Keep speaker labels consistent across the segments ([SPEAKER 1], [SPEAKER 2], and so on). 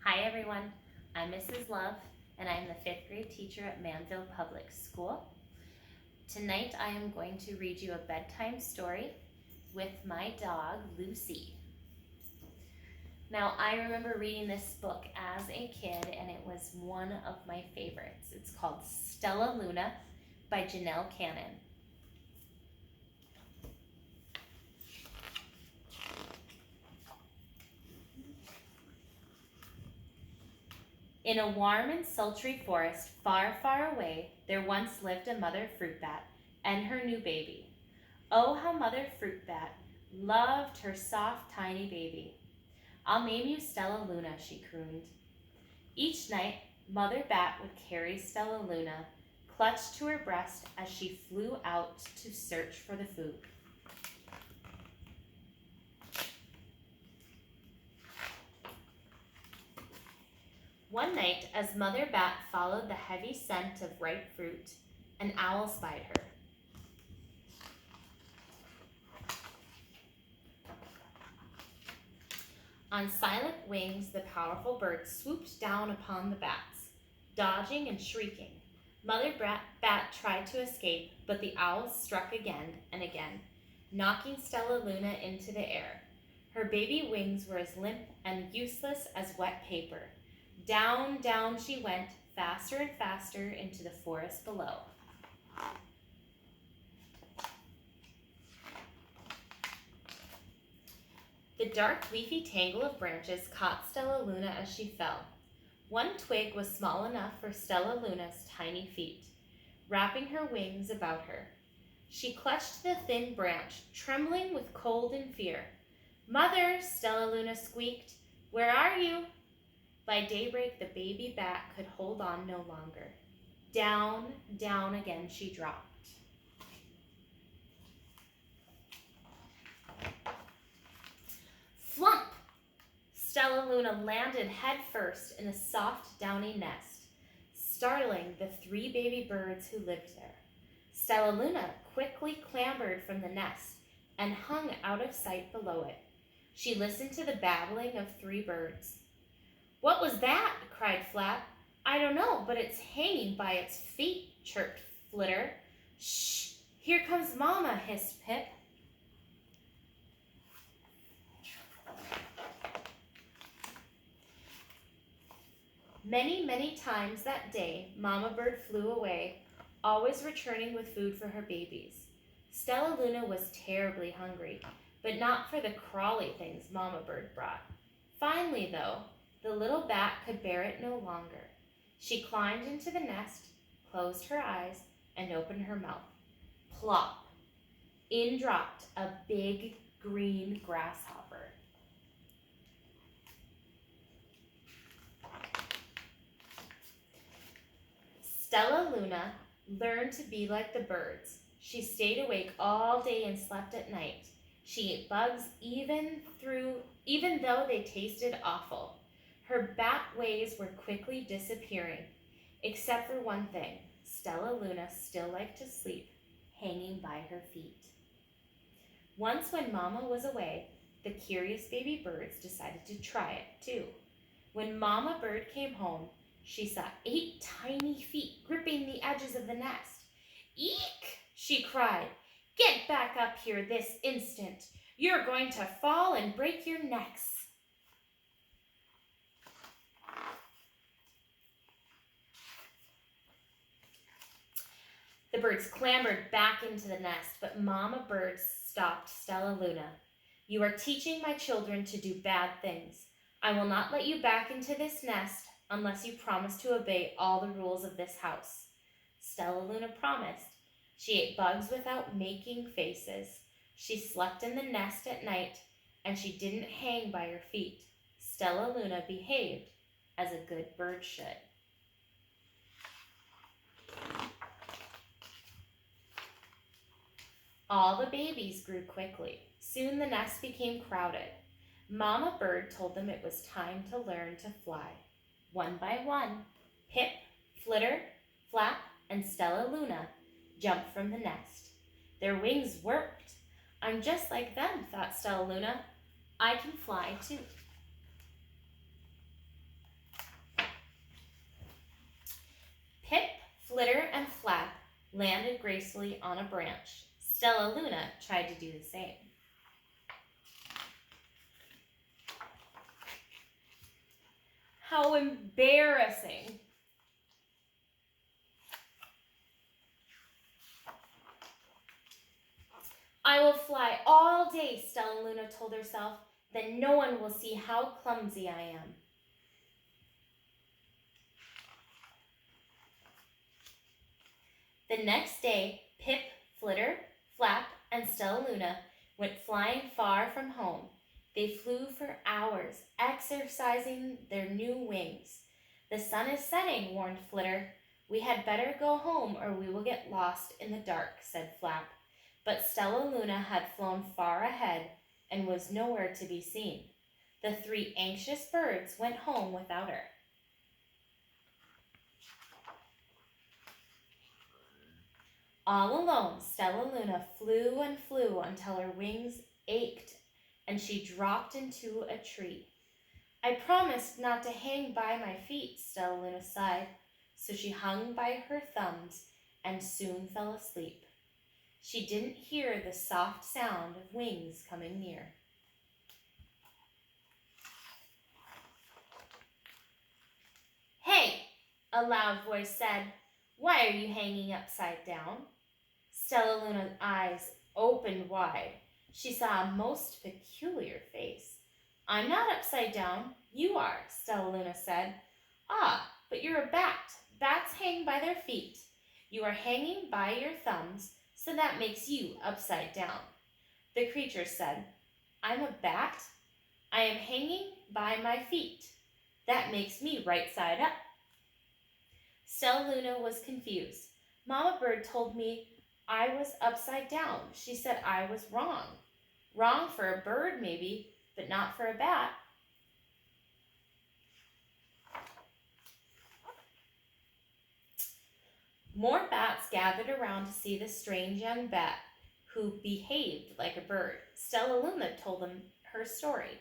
[SPEAKER 1] Hi everyone, I'm Mrs. Love and I'm the 5th grade teacher at Manvel Public School. Tonight I am going to read you a bedtime story with my dog Lucy. Now I remember reading this book as a kid and it was one of my favorites. It's called Stellaluna by Janelle Cannon. In a warm and sultry forest far, far away, there once lived a mother fruit bat and her new baby. Oh, how Mother Fruit Bat loved her soft, tiny baby. I'll name you Stellaluna, she crooned. Each night, Mother Bat would carry Stellaluna clutched to her breast as she flew out to search for the food. One night, as Mother Bat followed the heavy scent of ripe fruit, an owl spied her. On silent wings, the powerful bird swooped down upon the bats, dodging and shrieking. Mother Bat tried to escape, but the owl struck again and again, knocking Stellaluna into the air. Her baby wings were as limp and useless as wet paper. Down, down she went, faster and faster into the forest below. The dark leafy tangle of branches caught Stellaluna as she fell. One twig was small enough for Stellaluna's tiny feet, wrapping her wings about her. She clutched the thin branch, trembling with cold and fear. "Mother," Stellaluna squeaked, "where are you?" By daybreak, the baby bat could hold on no longer. Down, down again she dropped. Flump! Stellaluna landed head first in a soft, downy nest, startling the 3 baby birds who lived there. Stellaluna quickly clambered from the nest and hung out of sight below it. She listened to the babbling of 3 birds. "What was that?" cried Flap. "I don't know, but it's hanging by its feet," chirped Flitter. "Shh! Here comes Mama," hissed Pip. Many, many times that day, Mama Bird flew away, always returning with food for her babies. Stellaluna was terribly hungry, but not for the crawly things Mama Bird brought. Finally, though, the little bat could bear it no longer. She climbed into the nest, closed her eyes, and opened her mouth. Plop! In dropped a big green grasshopper. Stellaluna learned to be like the birds. She stayed awake all day and slept at night. She ate bugs even though they tasted awful. Her bat ways were quickly disappearing, except for one thing. Stellaluna still liked to sleep, hanging by her feet. Once when Mama was away, the curious baby birds decided to try it too. When Mama Bird came home, she saw 8 tiny feet gripping the edges of the nest. "Eek!" she cried. "Get back up here this instant. You're going to fall and break your necks." The birds clambered back into the nest, but Mama Bird stopped Stellaluna. "You are teaching my children to do bad things. I will not let you back into this nest unless you promise to obey all the rules of this house." Stellaluna promised. She ate bugs without making faces. She slept in the nest at night, and she didn't hang by her feet. Stellaluna behaved as a good bird should. All the babies grew quickly. Soon the nest became crowded. Mama Bird told them it was time to learn to fly. One by one, Pip, Flitter, Flap, and Stellaluna jumped from the nest. Their wings worked. "I'm just like them," thought Stellaluna. "I can fly too." landed gracefully on a branch. Stellaluna tried to do the same. How embarrassing! I will fly all day, Stellaluna told herself. Then no one will see how clumsy I am. The next day, Pip, Flitter, Flap, and Stellaluna went flying far from home. They flew for hours, exercising their new wings. The sun is setting, warned Flitter. We had better go home or we will get lost in the dark, said Flap. But Stellaluna had flown far ahead and was nowhere to be seen. The three anxious birds went home without her. All alone, Stellaluna flew and flew until her wings ached and she dropped into a tree. I promised not to hang by my feet, Stellaluna sighed, so she hung by her thumbs and soon fell asleep. She didn't hear the soft sound of wings coming near. Hey, a loud voice said, why are you hanging upside down? Stellaluna's eyes opened wide. She saw a most peculiar face. I'm not upside down. You are, Stellaluna said. Ah, but you're a bat. Bats hang by their feet. You are hanging by your thumbs, so that makes you upside down. The creature said, I'm a bat. I am hanging by my feet. That makes me right side up. Stellaluna was confused. Mama Bird told me I was upside down. She said I was wrong. Wrong for a bird, maybe, but not for a bat. More bats gathered around to see the strange young bat who behaved like a bird. Stellaluna told them her story.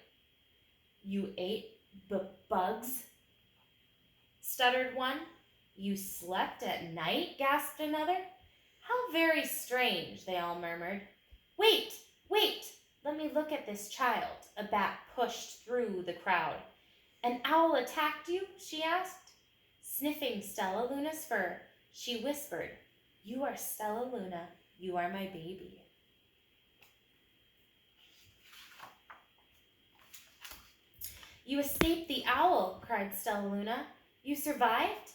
[SPEAKER 1] You ate bugs? Stuttered one. You slept at night? Gasped another. How very strange, they all murmured. Wait, wait, let me look at this child. A bat pushed through the crowd. An owl attacked you? She asked. Sniffing Stellaluna's fur, she whispered, You are Stellaluna, you are my baby. You escaped the owl, cried Stellaluna. You survived?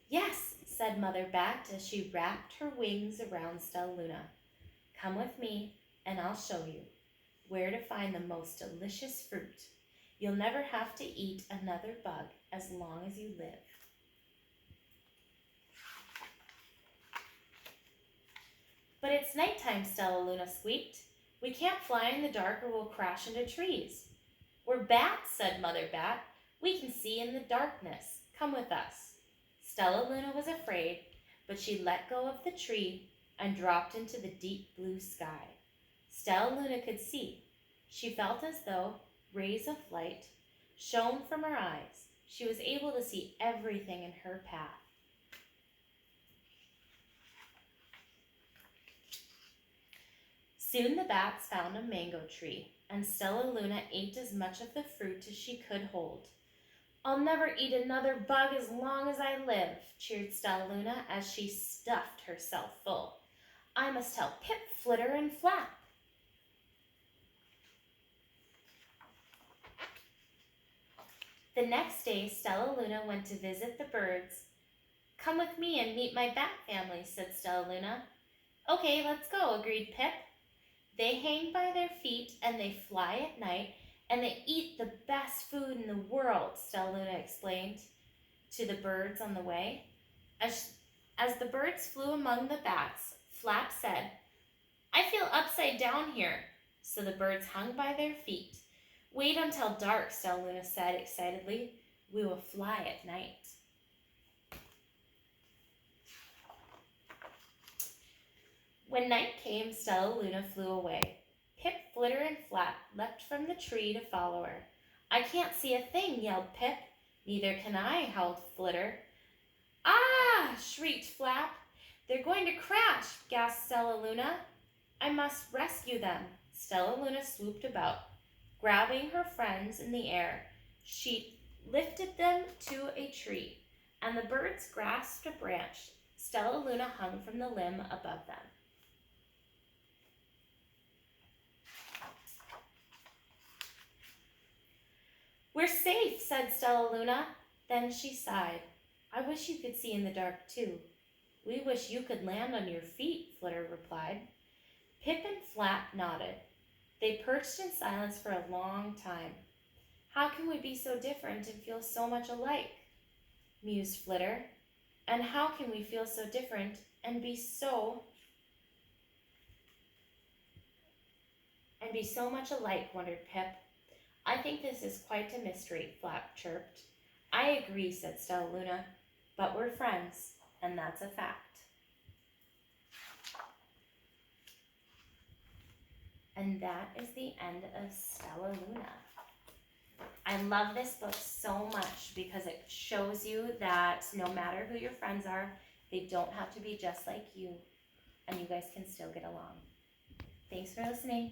[SPEAKER 1] Yes, said Mother Bat as she wrapped her wings around Stellaluna. Come with me, and I'll show you where to find the most delicious fruit. You'll never have to eat another bug as long as you live. But it's nighttime, Stellaluna squeaked. We can't fly in the dark or we'll crash into trees. We're bats, said Mother Bat. We can see in the darkness. Come with us. Stellaluna was afraid, but she let go of the tree and dropped into the deep blue sky. Stellaluna could see. She felt as though rays of light shone from her eyes. She was able to see everything in her path. Soon the bats found a mango tree, and Stellaluna ate as much of the fruit as she could hold. I'll never eat another bug as long as I live, cheered Stellaluna as she stuffed herself full. I must tell Pip, Flitter, and Flap. The next day, Stellaluna went to visit the birds. Come with me and meet my bat family, said Stellaluna. Okay, let's go, agreed Pip. They hang by their feet and they fly at night and they eat the best food in the world, Stellaluna explained to the birds on the way. As the birds flew among the bats, Flap said, I feel upside down here. So the birds hung by their feet. Wait until dark, Stellaluna said excitedly. We will fly at night. When night came, Stellaluna flew away. Pip, Flitter, and Flap leapt from the tree to follow her. I can't see a thing, yelled Pip. Neither can I, howled Flitter. Ah! Shrieked Flap. They're going to crash, gasped Stellaluna. I must rescue them. Stellaluna swooped about, grabbing her friends in the air. She lifted them to a tree, and the birds grasped a branch. Stellaluna hung from the limb above them. We're safe, said Stellaluna. Then she sighed. I wish you could see in the dark, too. We wish you could land on your feet, Flitter replied. Pip and Flap nodded. They perched in silence for a long time. How can we be so different and feel so much alike? Mused Flitter. And how can we feel so different and be so much alike, wondered Pip. I think this is quite a mystery, Flap chirped. I agree, said Stellaluna, but we're friends, and that's a fact. And that is the end of Stellaluna. I love this book so much because it shows you that no matter who your friends are, they don't have to be just like you, and you guys can still get along. Thanks for listening.